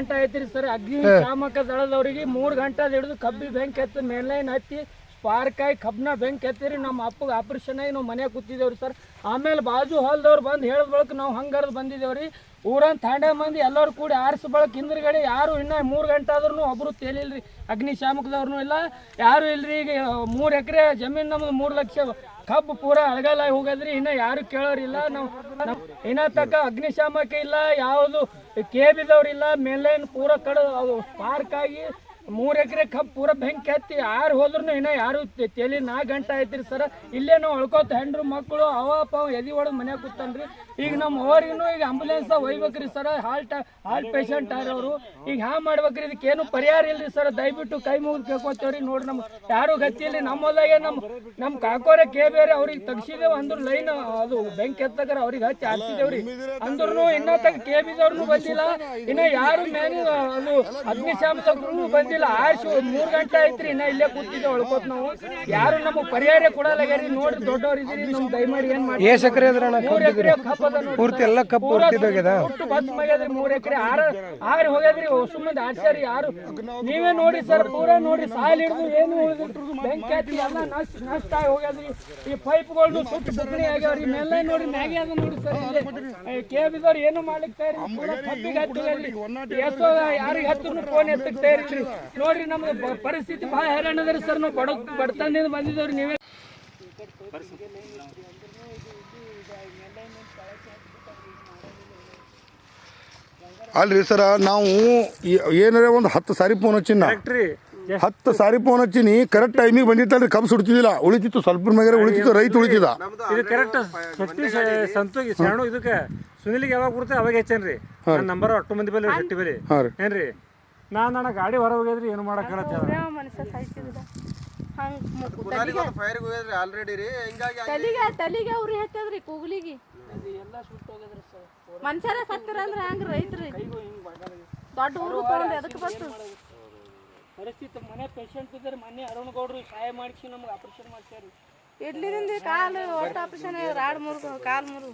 ಗಂಟೆ ಐತ್ರಿ ಸರ್. ಅಗ್ನಿ ಶಾಮಕ ದಳದವ್ರಿಗೆ 3 ಗಂಟೆ ಹಿಡಿದು ಕಬ್ಬಿ ಬೆಂಕಿ ಹತ್ತಿ ಮೇನ್ಲೈನ್ ಹತ್ತಿ ಸ್ಪಾರ್ಕ್ ಆಗಿ ಕಬ್ಬನ ಬೆಂಕಿ ಹತ್ತಿರಿ. ನಮ್ಮ ಅಪ್ಪಗೆ ಆಪರೇಷನ್ ಆಗಿ ನಾವು ಮನೆಯಾಗ ಕೂತಿದ್ದೇವ್ರಿ ಸರ್. ಆಮೇಲೆ ಬಾಜು ಹೊಲ್ದವ್ರು ಬಂದು ಹೇಳಿದ ಬಳಕ ನಾವು ಹಂಗರ್ದು ಬಂದಿದ್ದೇವ್ರಿ. ಊರನ್ ತಾಂಡೆ ಮಂದಿ ಎಲ್ಲರೂ ಕೂಡಿ ಆರಿಸ ಬಳಕ ಹಿಂದ್ರಗಡೆ ಯಾರು ಇನ್ನೂ 3 ಗಂಟೆ ಆದ್ರೂ ಒಬ್ರು ತೇಲಿಲ್ರಿ. ಅಗ್ನಿಶಾಮಕದವ್ರು ಇಲ್ಲ, ಯಾರು ಇಲ್ರಿ. ಈಗ 3 ಎಕರೆ ಜಮೀನು ನಮ್ದು 3 ಲಕ್ಷ ಕಬ್ಬು ಪೂರ ಅಳಗಾಲಾಗಿ ಹೋಗದ್ರಿ. ಇನ್ನ ಯಾರು ಕೇಳೋರಿಲ್ಲ. ನಾವು ಇನ್ನ ತಕ್ಕ ಅಗ್ನಿಶಾಮಕ ಇಲ್ಲ, ಯಾವುದು ಕೇಬಿದವ್ರಿಲ್ಲ. ಮೇನ್ಲೈನ್ ಪೂರ ಕಡೆ ಅದು ಸ್ಪಾರ್ಕ್ ಆಗಿ 3 ಎಕರೆ ಕಬ್ಬು ಪೂರ ಬೆಂಕಿ ಹತ್ತಿ ಯಾರು ಹೋದ್ರು ಇನ್ನ ಯಾರು ತೇಲಿ 4 ಗಂಟೆ ಆಯ್ತಿರಿ ಸರ್. ಇಲ್ಲೇ ನಾವು ಉಳ್ಕೋತ ಹೆಂಡ್ರು ಮಕ್ಕಳು ಅವ ಎದಿ ಹೊಡೆದು ಮನ್ಯಾಗ ಕೂತನ್ರಿ. ಈಗ ನಮ್ಮ ಅವ್ರಿಗೂ ಈಗ ಆಂಬುಲೆನ್ಸ್ ಒಯ್ಬೇಕ್ರಿ ಸರ್. ಹಾರ್ಟ್ ಪೇಷಂಟ್ ಆರವರು ಈಗ ಹ್ಯಾ ಮಾಡ್ಬೇಕ್ರಿ. ಇದಕ್ಕೇನು ಪರಿಹಾರ ಇಲ್ರಿ ಸರ್. ದಯವಿಟ್ಟು ಕೈ ಮುಗಿದು ಕೇಳ್ಕೊತೇವ್ರಿ. ನೋಡ್ರಿ ನಮ್ಗೆ ಯಾರು ಗತಿ ಇಲ್ರಿ. ನಮ್ಮಲ್ಲಾಗೆ ನಮ್ಮ ಕಾಕೋರೆ ಕೇಬೇರೆ ಅವ್ರಿಗೆ ತಗ್ಸಿದೇವು ಅಂದ್ರು ಲೈನ್ ಅದು ಬೆಂಕಿ ಎತ್ತಕ್ರ ಅವ್ರಿಗೆ ಹಚ್ಚಿ ಹಾಕ್ಸಿದೇವ್ರಿ. ಅಂದ್ರೂ ಇನ್ನ ತಗ ಕೇಬಿದವ್ರು ಬಂದಿಲ್ಲ. ಇನ್ನ ಯಾರು ಮೇನ್ ಅದು ಅಗ್ನಿಶಾಮಕರು ಬಂದಿಲ್ಲ. ಆರ್ಸಿ 3 ಗಂಟೆ ಐತ್ರಿ. ಇನ್ನ ಇಲ್ಲೇ ಕೂತಿದ್ದೆ ಉಳ್ಕೋತ್ ನಾವು. ಯಾರು ನಮಗೆ ಪರಿಹಾರ ಕೊಡಲಾಗ್ಯಾರಿ. ನೋಡ್ರಿ ದೊಡ್ಡವ್ರು ಇದ್ರಿ, ನಮ್ ದಯಮಾಡಿ ಏನ್ ಮಾಡಿ 3 ಎಕರೆ ಕಬ್ಬ ಪೂರ್ತಿ ಎಲ್ಲ ಕಬ್ಬು ಬಸ್ ಮಗ್ಯಾದ್ರಿ. 3 ಎಕರೆ ಆರಿ ಹೋಗ್ಯಾದ್ರಿ. ಸುಮ್ಮನೆ ಆಡ್ಸ್ಯಾರಿ ಯಾರು. ನೀವೇ ನೋಡಿ ಸರ್, ಪೂರಾ ನೋಡಿ ಸಾಲ್ ಹಿಡಿದು ಏನು ಬೆಂಕಿ ಹತ್ತಿ ಎಲ್ಲ ನಷ್ಟ ಆಗಿ ಹೋಗ್ಯಾದ್ರಿ. ಈ ಪೈಪ್ಗಳು ಸುಟ್ಟು ಬುಕ್ಣಿ ಆಗ್ಯಾವ್ರಿ. ಮೇಲ್ಲ ನೋಡಿ ಮ್ಯಾಗೆ ಅದ ನೋಡಿ ಸರ್. ಕೇಬಿದವ್ರು ಏನು ಮಾಡ್ಲಿಕ್ಕೆ ತಯಾರಿ ಕಬ್ಬಿಗೆ ಹತ್ತಿದ್ರಿ. ಎಷ್ಟೋ ಯಾರಿಗೆ ಹತ್ತು ಫೋನ್ ಎತ್ತಕ್ಕೆ ತಯಾರಿದ್ರಿ. ನೋಡ್ರಿ ನಮ್ಗೆ ಪರಿಸ್ಥಿತಿ ಭಾಳ ಹೈರಾಣ ಅದ್ರಿ ಸರ್. ನಾವು ಬಡತನದಿಂದ ಬಂದಿದ್ದೇವ್ರಿ. ನೀವೇ ಅಲ್ರಿ ಸರ, ನಾವು ಏನಾರ ಒಂದು 10 ಸಾರಿ ಫೋನ್ ಹಚ್ಚಿನ 10 ಸಾರಿ ಫೋನ್ ಹಚ್ಚಿನಿ. ಕರೆಕ್ಟ್ ಟೈಮಿಗೆ ಬಂದಿತ್ತಲ್ರಿ. ಕಬ್ಬು ಸುಡ್ತಿದ್ದಿಲ್ಲ, ಉಳಿತಿತ್ತು ಸ್ವಲ್ಪ ಮ್ಯಾಗ ಉಳಿತಿತ್ತು. ರೈತ ಉಳಿತಿದ್ದ. ಇದು ಕರೆಕ್ಟ್ ಶಕ್ತಿ ಸಂತೋಗಿ ಶರಣು ಇದಕ್ಕೆ ಸುನಿಲಿಗೆ ಯಾವಾಗ ಬರುತ್ತೆ ಅವಾಗ ಹೆಚ್ಚೇನ್ರಿ. ನನ್ನ ನಂಬರ್ 8 ಮಂದಿ ಬಲ್ಲಿ ಶಕ್ತಿ ಬಲ್ಲಿ ಏನ್ರಿ. ನಾನು ಗಾಡಿ ಹೊರ ಹೋಗಿದ್ರಿ ಏನು ಮಾಡಕ್ಕೆ ತಲಿಗೆ ಅವ್ರಿ ಹತ್ತದ್ರಿ ಕೂಗ್ಲಿಗೆ ಮನ್ಸಾರ ಸತ್ತಿರ ಅಂದ್ರೆ ಹಂಗ ರೈತ್ರಿ ದೊಡ್ಡ ಊರು ತಗೊಂಡು ಎದಕ್ಕೆ ಬಸ್ತು ಪರಿಸ್ಥಿತಿ. ಮನೆ ಪೇಷಂಟ್ ಇದ್ದಾರೆ. ಮನೆ ಅರುಣಗೌಡ್ರು ಸಹಾಯ ಮಾಡಿಸಿ ನಮ್ಗೆ ಆಪರೇಷನ್ ಮಾಡ್ಸ್ಯಾರಿ. ಇಡ್ಲಿನಿಂದ ಕಾಲು ಒಟ್ಟು ಆಪರೇಷನ್ ರಾಡ್ ಮುರಿದು ಕಾಲು ಮುರಿದು